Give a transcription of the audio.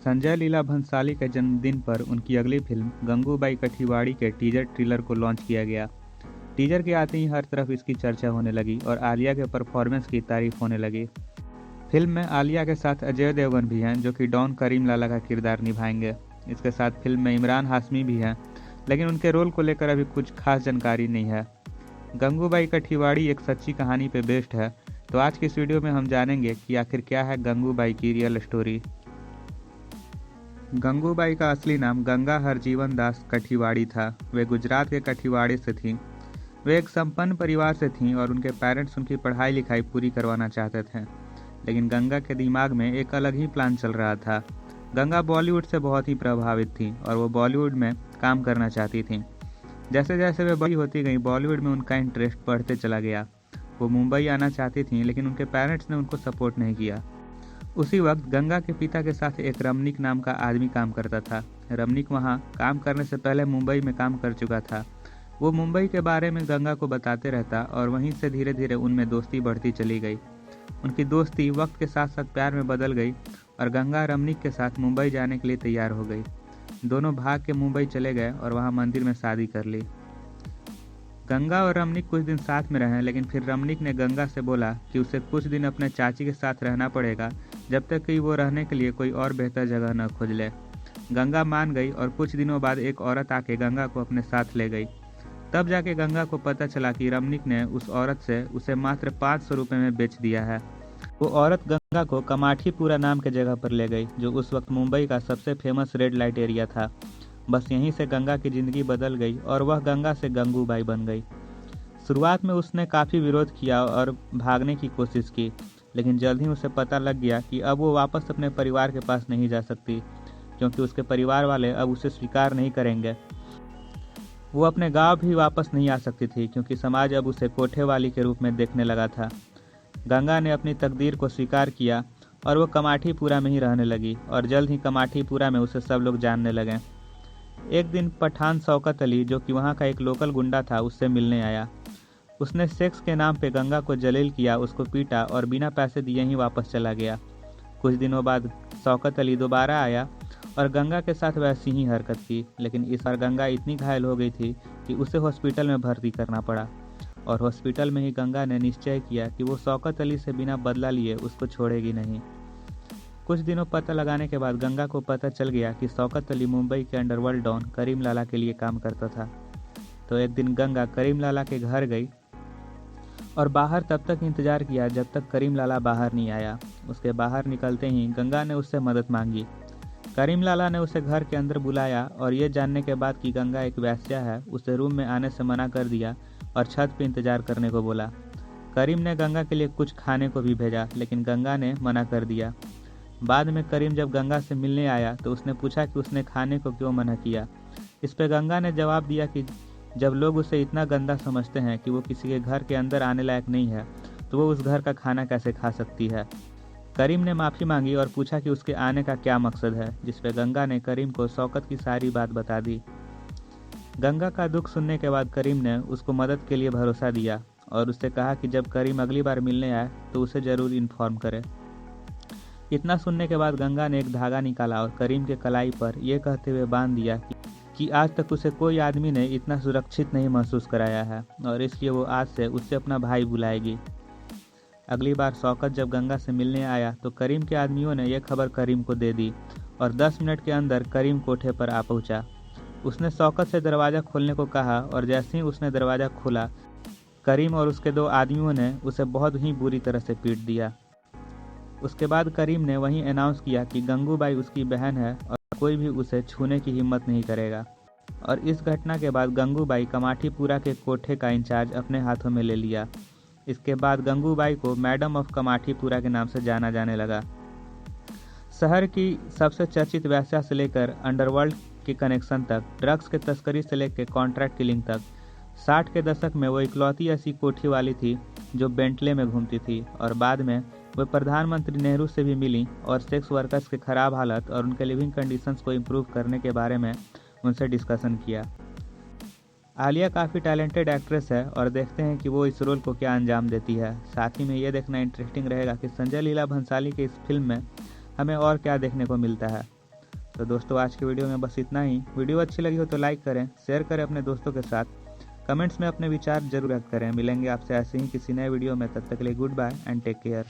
संजय लीला भंसाली के जन्मदिन पर उनकी अगली फिल्म गंगूबाई काठियावाड़ी के टीजर ट्रेलर को लॉन्च किया गया। टीजर के आते ही हर तरफ इसकी चर्चा होने लगी और आलिया के परफॉर्मेंस की तारीफ होने लगी। फिल्म में आलिया के साथ अजय देवगन भी हैं, जो कि डॉन करीम लाला का किरदार निभाएंगे। इसके साथ फिल्म में इमरान हाशमी भी हैं, लेकिन उनके रोल को लेकर अभी कुछ खास जानकारी नहीं है। गंगूबाई काठियावाड़ी एक सच्ची कहानी पे बेस्ड है, तो आज की इस वीडियो में हम जानेंगे कि आखिर क्या है गंगूबाई की रियल स्टोरी। गंगूबाई का असली नाम गंगा हरजीवन दास काठियावाड़ी था। वे गुजरात के काठियावाड़ी से थीं। वे एक संपन्न परिवार से थीं और उनके पेरेंट्स उनकी पढ़ाई लिखाई पूरी करवाना चाहते थे, लेकिन गंगा के दिमाग में एक अलग ही प्लान चल रहा था। गंगा बॉलीवुड से बहुत ही प्रभावित थी और वो बॉलीवुड में काम करना चाहती थी। जैसे जैसे वे बड़ी होती गई, बॉलीवुड में उनका इंटरेस्ट बढ़ते चला गया। वो मुंबई आना चाहती थी, लेकिन उनके पेरेंट्स ने उनको सपोर्ट नहीं किया। उसी वक्त गंगा के पिता के साथ एक रमनीक नाम का आदमी काम करता था। रमनीक वहाँ काम करने से पहले मुंबई में काम कर चुका था। वो मुंबई के बारे में गंगा को बताते रहता और वहीं से धीरे धीरे उनमें दोस्ती बढ़ती चली गई। उनकी दोस्ती वक्त के साथ साथ प्यार में बदल गई और गंगा रमनीक के साथ मुंबई जाने के लिए तैयार हो गई। दोनों भाग के मुंबई चले गए और वहाँ मंदिर में शादी कर ली। गंगा और रमनीक कुछ दिन साथ में रहे, लेकिन फिर रमनीक ने गंगा से बोला कि उसे कुछ दिन अपने चाची के साथ रहना पड़ेगा, जब तक कि वो रहने के लिए कोई और बेहतर जगह न खोज ले। गंगा मान गई और कुछ दिनों बाद एक औरत आके गंगा को अपने साथ ले गई। तब जाके गंगा को पता चला कि रमनीक ने उस औरत से उसे मात्र 500 रुपये में बेच दिया है। वो औरत गंगा को कमाठीपुरा नाम के जगह पर ले गई, जो उस वक्त मुंबई का सबसे फेमस रेड लाइट एरिया था। बस यहीं से गंगा की जिंदगी बदल गई और वह गंगा से गंगूबाई बन गई। शुरुआत में उसने काफ़ी विरोध किया और भागने की कोशिश की, लेकिन जल्द ही उसे पता लग गया कि अब वो वापस अपने परिवार के पास नहीं जा सकती, क्योंकि उसके परिवार वाले अब उसे स्वीकार नहीं करेंगे। वो अपने गांव भी वापस नहीं आ सकती थी, क्योंकि समाज अब उसे कोठे वाली के रूप में देखने लगा था। गंगा ने अपनी तकदीर को स्वीकार किया और वो कमाठीपुरा में ही रहने लगी और जल्द ही कमाठीपुरा में उसे सब लोग जानने लगे। एक दिन पठान शौकत अली, जो कि वहाँ का एक लोकल गुंडा था, उससे मिलने आया। उसने सेक्स के नाम पे गंगा को जलील किया, उसको पीटा और बिना पैसे दिए ही वापस चला गया। कुछ दिनों बाद शौकत अली दोबारा आया और गंगा के साथ वैसी ही हरकत की, लेकिन इस बार गंगा इतनी घायल हो गई थी कि उसे हॉस्पिटल में भर्ती करना पड़ा। और हॉस्पिटल में ही गंगा ने निश्चय किया कि वो शौकत अली से बिना बदला लिए उसको छोड़ेगी नहीं। कुछ दिनों पता लगाने के बाद गंगा को पता चल गया कि शौकत अली मुंबई के अंडरवर्ल्ड डॉन करीम लाला के लिए काम करता था। तो एक दिन गंगा करीम लाला के घर गई और बाहर तब तक इंतजार किया जब तक करीम लाला बाहर नहीं आया। उसके बाहर निकलते ही गंगा ने उससे मदद मांगी। करीम लाला ने उसे घर के अंदर बुलाया और ये जानने के बाद कि गंगा एक वेश्या है, उसे रूम में आने से मना कर दिया और छत पे इंतजार करने को बोला। करीम ने गंगा के लिए कुछ खाने को भी भेजा, लेकिन गंगा ने मना कर दिया। बाद में करीम जब गंगा से मिलने आया तो उसने पूछा कि उसने खाने को क्यों मना किया। इस पर गंगा ने जवाब दिया कि जब लोग उसे इतना गंदा समझते हैं कि वो किसी के घर के अंदर आने लायक नहीं है, तो वो उस घर का खाना कैसे खा सकती है। करीम ने माफ़ी मांगी और पूछा कि उसके आने का क्या मकसद है, जिस पर गंगा ने करीम को शौकत की सारी बात बता दी। गंगा का दुख सुनने के बाद करीम ने उसको मदद के लिए भरोसा दिया और उससे कहा कि जब करीम अगली बार मिलने आए तो उसे ज़रूर इन्फॉर्म करे। इतना सुनने के बाद गंगा ने एक धागा निकाला और करीम के कलाई पर यह कहते हुए बांध दिया कि आज तक उसे कोई आदमी ने इतना सुरक्षित नहीं महसूस कराया है और इसलिए वो आज से उससे अपना भाई बुलाएगी। अगली बार शौकत जब गंगा से मिलने आया तो करीम के आदमियों ने यह खबर करीम को दे दी और 10 मिनट के अंदर करीम कोठे पर आ पहुंचा। उसने शौकत से दरवाज़ा खोलने को कहा और जैसे ही उसने दरवाज़ा खोला, करीम और उसके 2 आदमियों ने उसे बहुत ही बुरी तरह से पीट दिया। उसके बाद करीम ने वहीं अनाउंस किया कि गंगूबाई उसकी बहन है और कोई भी उसे छूने की हिम्मत नहीं करेगा। और इस घटना के बाद गंगूबाई कमाठीपुरा के कोठे का इंचार्ज अपने हाथों में ले लिया। इसके बाद गंगूबाई को मैडम ऑफ कमाठीपुरा के नाम से जाना जाने लगा। शहर की सबसे चर्चित वेश्या से लेकर अंडरवर्ल्ड के कनेक्शन तक, ड्रग्स के तस्करी से लेकर कॉन्ट्रैक्ट किलिंग तक, 60 के दशक में वो इकलौती ऐसी कोठी वाली थी जो बेंटले में घूमती थी। और बाद में वे प्रधानमंत्री नेहरू से भी मिली और सेक्स वर्कर्स के खराब हालत और उनके लिविंग कंडीशंस को इम्प्रूव करने के बारे में उनसे डिस्कशन किया। आलिया काफ़ी टैलेंटेड एक्ट्रेस है और देखते हैं कि वो इस रोल को क्या अंजाम देती है। साथ ही में ये देखना इंटरेस्टिंग रहेगा कि संजय लीला भंसाली के इस फिल्म में हमें और क्या देखने को मिलता है। तो दोस्तों आज की वीडियो में बस इतना ही। वीडियो अच्छी लगी हो तो लाइक करें, शेयर करें अपने दोस्तों के साथ, कमेंट्स में अपने विचार जरूर व्यक्त करें। मिलेंगे आपसे ऐसे ही किसी नए वीडियो में, तब तक के लिए good bye and take care.